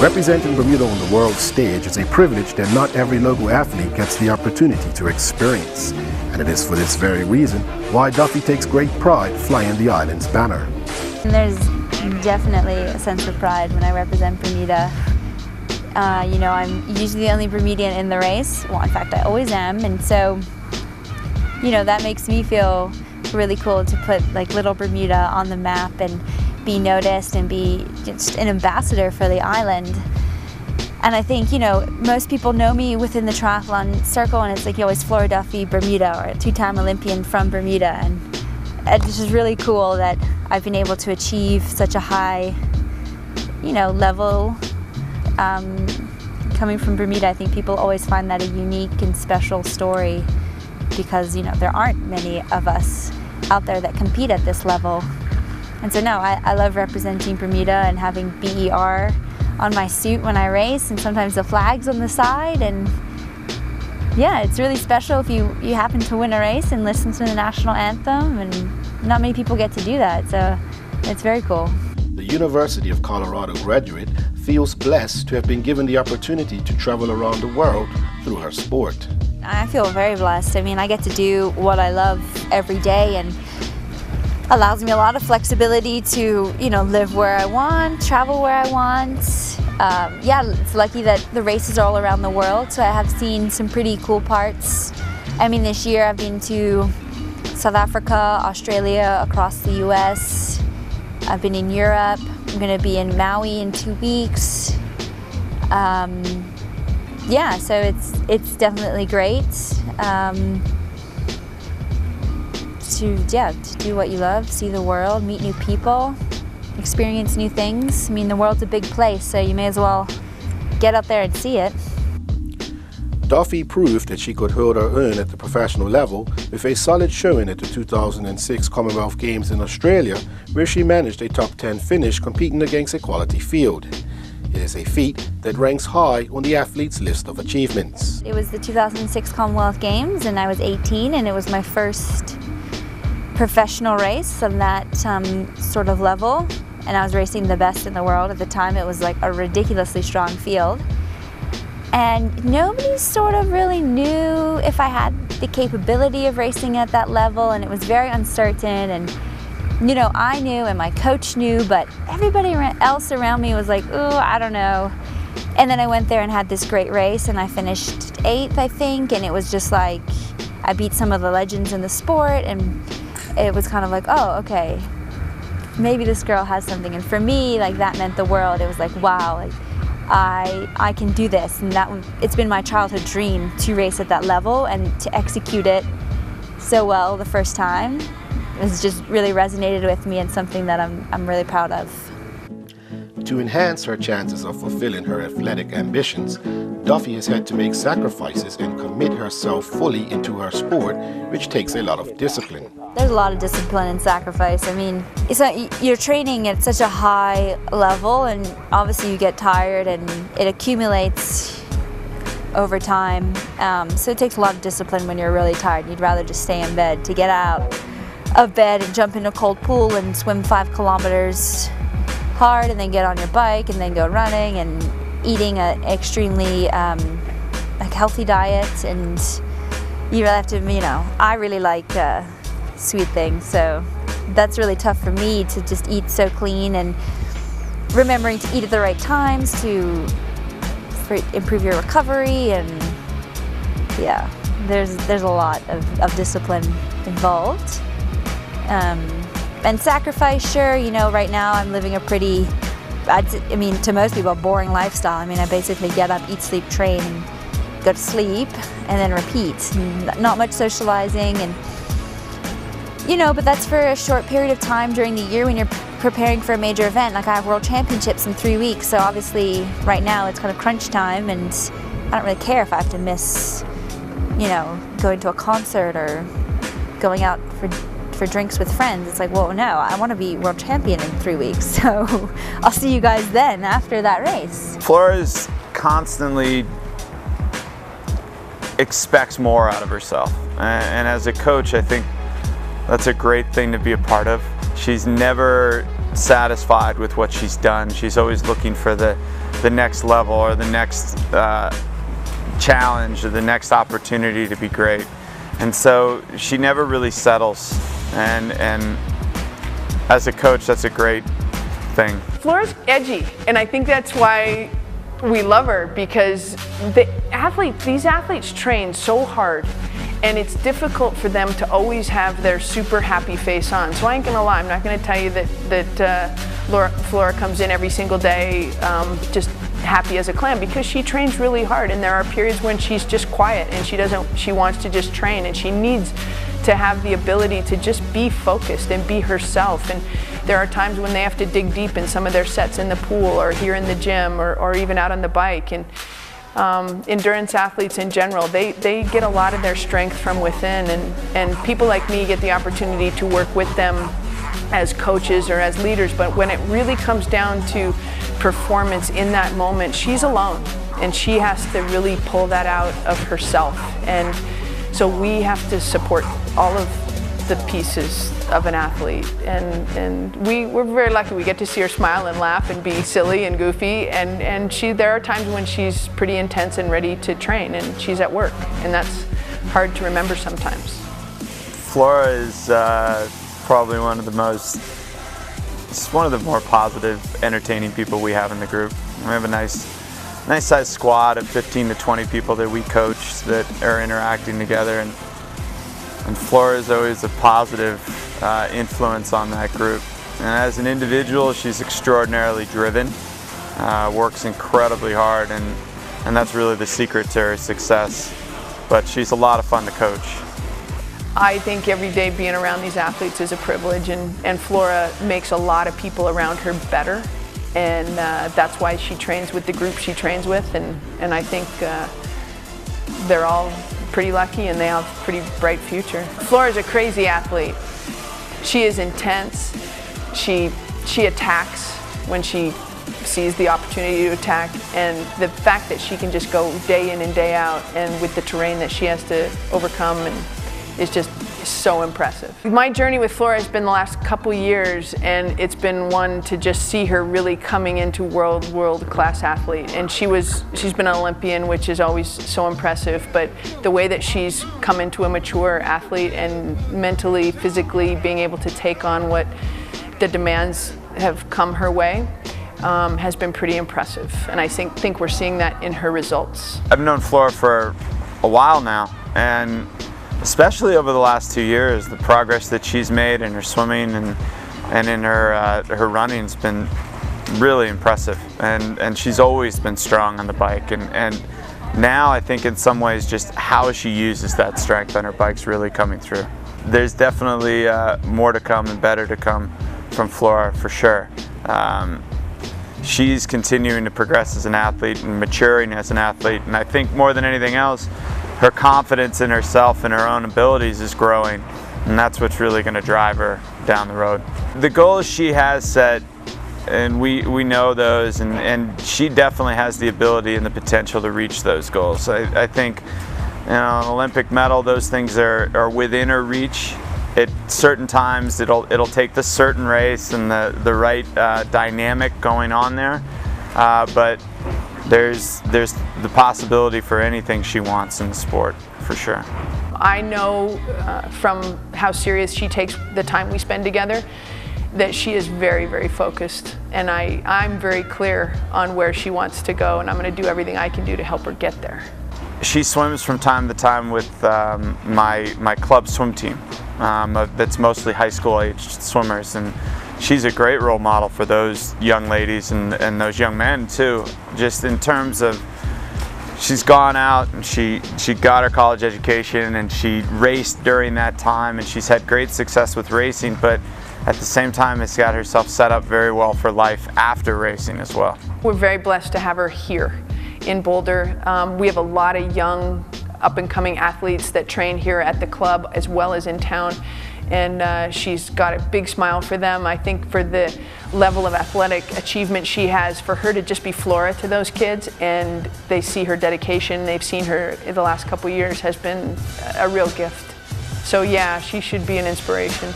Representing Bermuda on the world stage is a privilege that not every local athlete gets the opportunity to experience. And it is for this very reason why Duffy takes great pride flying the island's banner. And there's definitely a sense of pride when I represent Bermuda. You know, I'm usually the only Bermudian in the race. Well, in fact, I always am. And so, you know, that makes me feel really cool to put like little Bermuda on the map and be noticed and be just an ambassador for the island. And I think, you know, most people know me within the triathlon circle, and it's like, you always Flora, Duffy, Bermuda, or a two-time Olympian from Bermuda. And it's just really cool that I've been able to achieve such a high, you know, level. Coming from Bermuda, I think people always find that a unique and special story because, you know, there aren't many of us out there that compete at this level. And so no, I love representing Bermuda and having BER on my suit when I race, and sometimes the flag's on the side. And yeah, it's really special if you happen to win a race and listen to the national anthem, and not many people get to do that, so it's very cool. The University of Colorado graduate feels blessed to have been given the opportunity to travel around the world through her sport. I feel very blessed. I mean, I get to do what I love every day, and allows me a lot of flexibility to, you know, live where I want, travel where I want. Yeah, it's lucky that the races are all around the world, so I have seen some pretty cool parts. I mean, this year I've been to South Africa, Australia, across the US. I've been in Europe. I'm going to be in Maui in 2 weeks. Yeah, so it's definitely great. To do what you love, see the world, meet new people, experience new things. I mean, the world's a big place, so you may as well get out there and see it. Duffy proved that she could hold her own at the professional level with a solid showing at the 2006 Commonwealth Games in Australia, where she managed a top 10 finish competing against a quality field. It is a feat that ranks high on the athlete's list of achievements. It was the 2006 Commonwealth Games, and I was 18, and it was my first professional race on that sort of level, and I was racing the best in the world at the time. It was like a ridiculously strong field, and nobody sort of really knew if I had the capability of racing at that level, and it was very uncertain. And you know, I knew and my coach knew, but everybody else around me was like, ooh, I don't know. And then I went there and had this great race, and I finished 8th, I think, and it was just like I beat some of the legends in the sport, and it was kind of like, oh, okay, maybe this girl has something. And for me, like, that meant the world. It was like, wow, like I can do this. And it's been my childhood dream to race at that level, and to execute it so well the first time. It was just really resonated with me, and something that I'm really proud of. To enhance her chances of fulfilling her athletic ambitions, Duffy has had to make sacrifices and commit herself fully into her sport, which takes a lot of discipline. There's a lot of discipline and sacrifice. I mean, you're training at such a high level, and obviously you get tired, and it accumulates over time. So it takes a lot of discipline when you're really tired. You'd rather just stay in bed. To get out of bed and jump in a cold pool and swim 5 kilometers hard, and then get on your bike and then go running, and eating an extremely like healthy diet. And you really have to, you know, I really like sweet things, so that's really tough for me to just eat so clean, and remembering to eat at the right times to improve your recovery. And yeah, there's a lot of discipline involved. And sacrifice, sure, you know, right now I'm living a pretty, I mean, to most people, a boring lifestyle. I mean, I basically get up, eat, sleep, train, go to sleep, and then repeat. Not much socializing, and, you know, but that's for a short period of time during the year when you're preparing for a major event. Like, I have World Championships in 3 weeks, so obviously right now it's kind of crunch time, and I don't really care if I have to miss, you know, going to a concert or going out for drinks with friends. It's like, well, no, I want to be world champion in 3 weeks, so I'll see you guys then after that race. Flora's constantly expects more out of herself, and as a coach, I think that's a great thing to be a part of. She's never satisfied with what she's done. She's always looking for the the next level or the next challenge or the next opportunity to be great. And so she never really settles, and as a coach, that's a great thing. Flora's edgy, and I think that's why we love her, because these athletes train so hard, and it's difficult for them to always have their super happy face on. So I ain't gonna lie, I'm not gonna tell you that Flora comes in every single day just happy as a clam, because she trains really hard, and there are periods when she's just quiet and she wants to just train, and she needs to have the ability to just be focused and be herself. And there are times when they have to dig deep in some of their sets in the pool or here in the gym or even out on the bike. And endurance athletes in general, they get a lot of their strength from within, and people like me get the opportunity to work with them as coaches or as leaders. But when it really comes down to performance in that moment, she's alone, and she has to really pull that out of herself. And so we have to support all of the pieces of an athlete, and we're very lucky. We get to see her smile and laugh and be silly and goofy, and there are times when she's pretty intense and ready to train, and she's at work, and that's hard to remember sometimes. Flora is probably one of the more positive, entertaining people we have in the group. We have a nice sized squad of 15 to 20 people that we coach that are interacting together, and Flora is always a positive influence on that group. And as an individual, she's extraordinarily driven, works incredibly hard, and that's really the secret to her success. But she's a lot of fun to coach. I think every day being around these athletes is a privilege, and Flora makes a lot of people around her better, and that's why she trains with the group she trains with, and I think they're all pretty lucky, and they have a pretty bright future. Flora's a crazy athlete. She is intense. She attacks when she sees the opportunity to attack, and the fact that she can just go day in and day out, and with the terrain that she has to overcome, and is just so impressive. My journey with Flora has been the last couple years, and it's been one to just see her really coming into world-class athlete. And she's been an Olympian, which is always so impressive, but the way that she's come into a mature athlete and mentally, physically being able to take on what the demands have come her way has been pretty impressive. And I think we're seeing that in her results. I've known Flora for a while now, and especially over the last 2 years, the progress that she's made in her swimming and in her running has been really impressive. And she's always been strong on the bike. And now I think in some ways just how she uses that strength on her bike's really coming through. There's definitely more to come and better to come from Flora for sure. She's continuing to progress as an athlete and maturing as an athlete. And I think more than anything else, her confidence in herself and her own abilities is growing, and that's what's really going to drive her down the road. The goals she has set, and we know those, and she definitely has the ability and the potential to reach those goals. I think, an Olympic medal, those things are within her reach. At certain times, it'll take the certain race and the right dynamic going on there, but there's the possibility for anything she wants in the sport, for sure. I know from how serious she takes the time we spend together that she is very, very focused, and I'm very clear on where she wants to go, and I'm going to do everything I can do to help her get there. She swims from time to time with my club swim team that's mostly high school aged swimmers, and she's a great role model for those young ladies and those young men too, just in terms of she's gone out and she got her college education and she raced during that time, and she's had great success with racing, but at the same time has got herself set up very well for life after racing as well. We're very blessed to have her here in Boulder. We have a lot of young up-and-coming athletes that train here at the club as well as in town, and she's got a big smile for them. I think for the level of athletic achievement she has, for her to just be Flora to those kids, and they see her dedication, they've seen her in the last couple years, has been a real gift. So yeah, she should be an inspiration.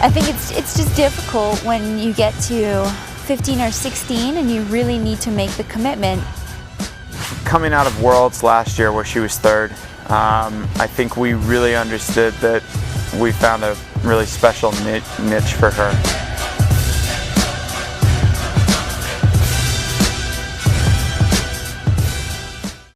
I think it's just difficult when you get to 15 or 16 and you really need to make the commitment. Coming out of Worlds last year where she was third, I think we really understood that we found a really special niche for her.